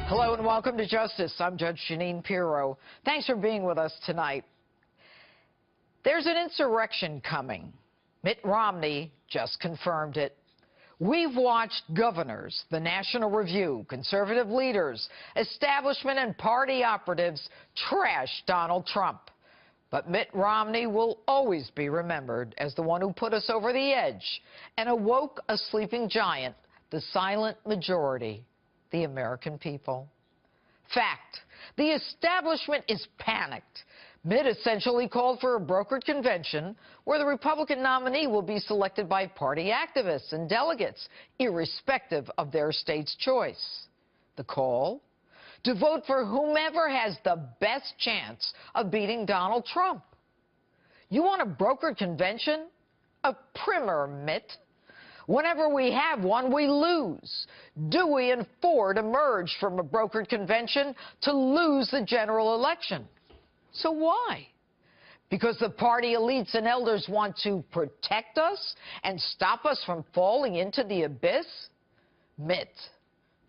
Hello and welcome to Justice. I'm Judge Jeanine Pirro. Thanks for being with us tonight. There's an insurrection coming. Mitt Romney just confirmed it. We've watched governors, the National Review, conservative leaders, establishment and party operatives trash Donald Trump. But Mitt Romney will always be remembered as the one who put us over the edge and awoke a sleeping giant, the silent majority, the American people. Fact, the establishment is panicked. Mitt essentially called for a brokered convention where the Republican nominee will be selected by party activists and delegates, irrespective of their state's choice. The call? To vote for whomever has the best chance of beating Donald Trump. You want a brokered convention? A primer, Mitt. Whenever we have one, we lose. Dewey and Ford emerged from a brokered convention to lose the general election. So why? Because the party elites and elders want to protect us and stop us from falling into the abyss? Mitt,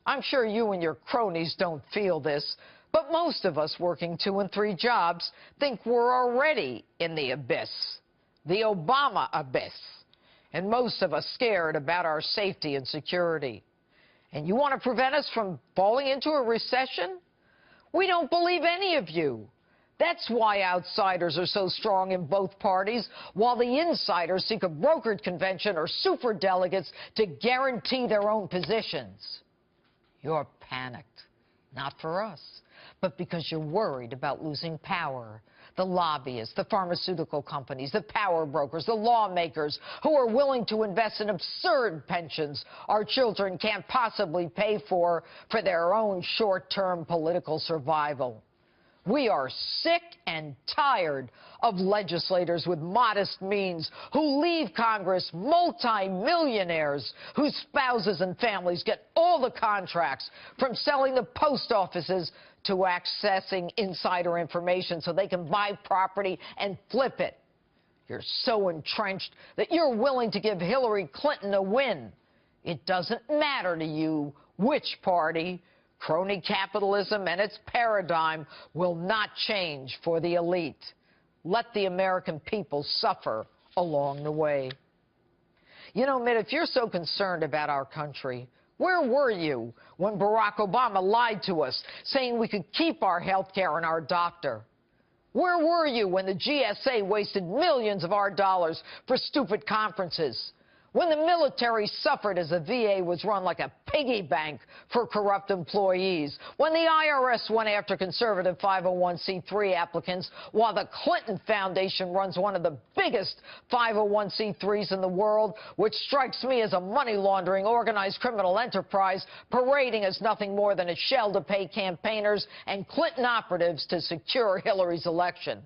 I'm sure you and your cronies don't feel this, but most of us working 2 and 3 jobs think we're already in the abyss, the Obama abyss. And most of us scared about our safety and security. And you want to prevent us from falling into a recession? We don't believe any of you. That's why outsiders are so strong in both parties, while the insiders seek a brokered convention or superdelegates to guarantee their own positions. You're panicked, not for us, but because you're worried about losing power. The lobbyists, the pharmaceutical companies, the power brokers, the lawmakers who are willing to invest in absurd pensions our children can't possibly pay for their own short-term political survival. We are sick and tired of legislators with modest means who leave Congress multi-millionaires whose spouses and families get all the contracts, from selling the post offices to accessing insider information so they can buy property and flip it. You're so entrenched that you're willing to give Hillary Clinton a win. It doesn't matter to you which party. Crony capitalism and its paradigm will not change for the elite. Let the American people suffer along the way. You know, Mitt, if you're so concerned about our country, where were you when Barack Obama lied to us, saying we could keep our health care and our doctor? Where were you when the GSA wasted millions of our dollars for stupid conferences? When the military suffered as the VA was run like a piggy bank for corrupt employees? When the IRS went after conservative 501c3 applicants while the Clinton Foundation runs one of the biggest 501c3s in the world, which strikes me as a money laundering organized criminal enterprise parading as nothing more than a shell to pay campaigners and Clinton operatives to secure Hillary's election?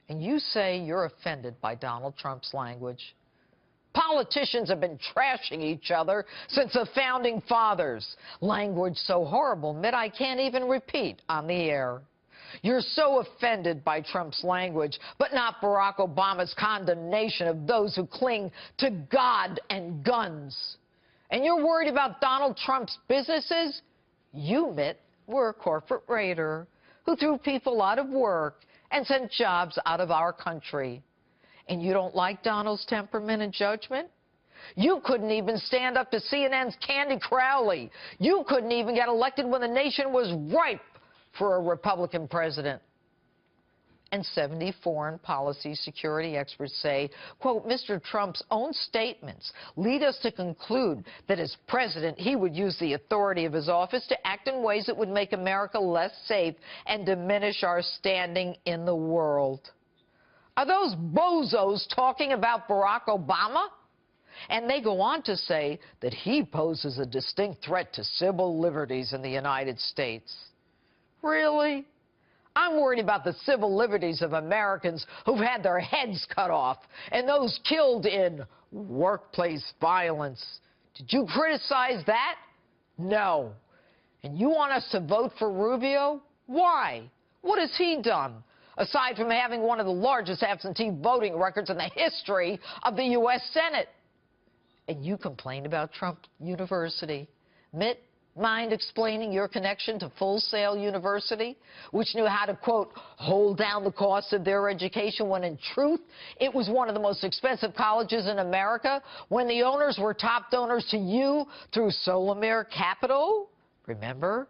And you say you're offended by Donald Trump's language. Politicians have been trashing each other since the Founding Fathers. Language so horrible, Mitt, I can't even repeat on the air. You're so offended by Trump's language, but not Barack Obama's condemnation of those who cling to God and guns. And you're worried about Donald Trump's businesses? You, Mitt, were a corporate raider who threw people out of work and sent jobs out of our country. And you don't like Donald's temperament and judgment? You couldn't even stand up to CNN's Candy Crowley. You couldn't even get elected when the nation was ripe for a Republican president. And 70 foreign policy security experts say, quote, Mr. Trump's own statements lead us to conclude that as president, he would use the authority of his office to act in ways that would make America less safe and diminish our standing in the world. Are those bozos talking about Barack Obama? And they go on to say that he poses a distinct threat to civil liberties in the United States. Really? I'm worried about the civil liberties of Americans who've had their heads cut off and those killed in workplace violence. Did you criticize that? No. And you want us to vote for Rubio? Why? What has he done? Aside from having one of the largest absentee voting records in the history of the U.S. Senate. And you complain about Trump University. Mitt, Mind explaining your connection to Full Sail University, which knew how to, quote, hold down the cost of their education when in truth it was one of the most expensive colleges in America, when the owners were top donors to you through Solomir Capital? Remember?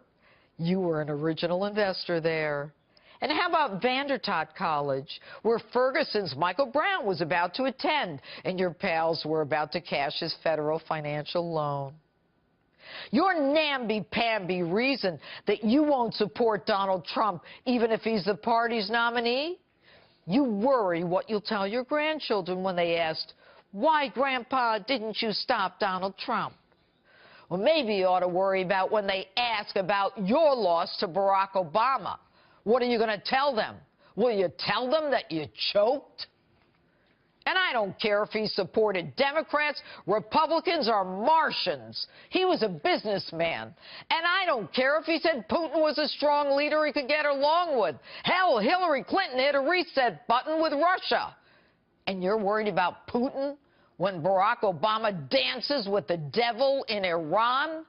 You were an original investor there. And how about Vandertot College, where Ferguson's Michael Brown was about to attend, and your pals were about to cash his federal financial loan? Your namby-pamby reason that you won't support Donald Trump even if he's the party's nominee? You worry what you'll tell your grandchildren when they ask, why, Grandpa, didn't you stop Donald Trump? Well, maybe you ought to worry about when they ask about your loss to Barack Obama. What are you going to tell them? Will you tell them that you choked? And I don't care if he supported Democrats, Republicans, or Martians. He was a businessman. And I don't care if he said Putin was a strong leader he could get along with. Hell, Hillary Clinton hit a reset button with Russia. And you're worried about Putin when Barack Obama dances with the devil in Iran?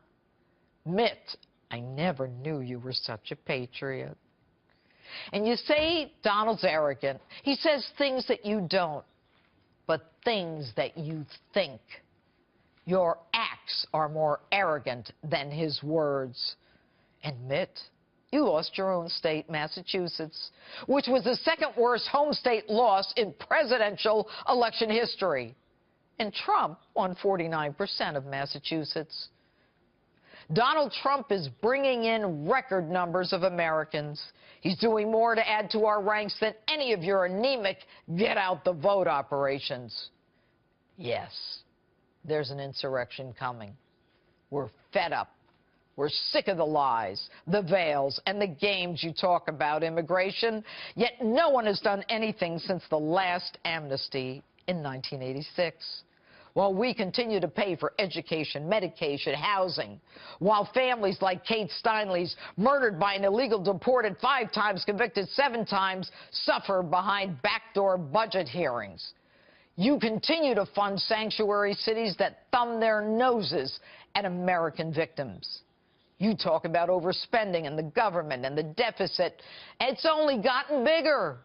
Mitt, I never knew you were such a patriot. And you say Donald's arrogant. He says things that you don't, but things that you think. Your acts are more arrogant than his words. And Mitt, you lost your own state, Massachusetts, which was the second worst home state loss in presidential election history. And Trump won 49% of Massachusetts. Donald Trump is bringing in record numbers of Americans. He's doing more to add to our ranks than any of your anemic get-out-the-vote operations. Yes, there's an insurrection coming. We're fed up. We're sick of the lies, the veils, and the games you talk about immigration, yet no one has done anything since the last amnesty in 1986. While we continue to pay for education, medication, housing, while families like Kate Steinle's, murdered by an illegal deported 5 times, convicted 7 times, suffer behind backdoor budget hearings. You continue to fund sanctuary cities that thumb their noses at American victims. You talk about overspending in the government and the deficit. It's only gotten bigger.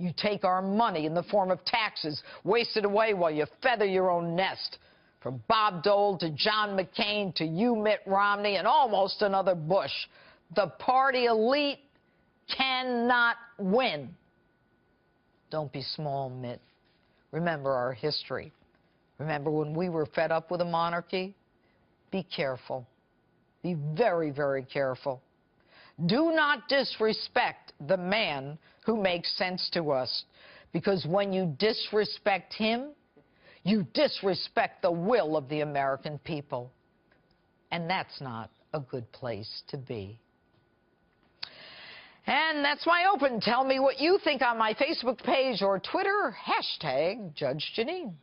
You take our money in the form of taxes, waste it away while you feather your own nest. From Bob Dole to John McCain to you, Mitt Romney, and almost another Bush. The party elite cannot win. Don't be small, Mitt. Remember our history. Remember when we were fed up with a monarchy? Be careful. Be very, very careful. Do not disrespect the man who makes sense to us, because when you disrespect him, you disrespect the will of the American people. And that's not a good place to be. And that's my open. Tell me what you think on my Facebook page or Twitter, #Judge Jeanine.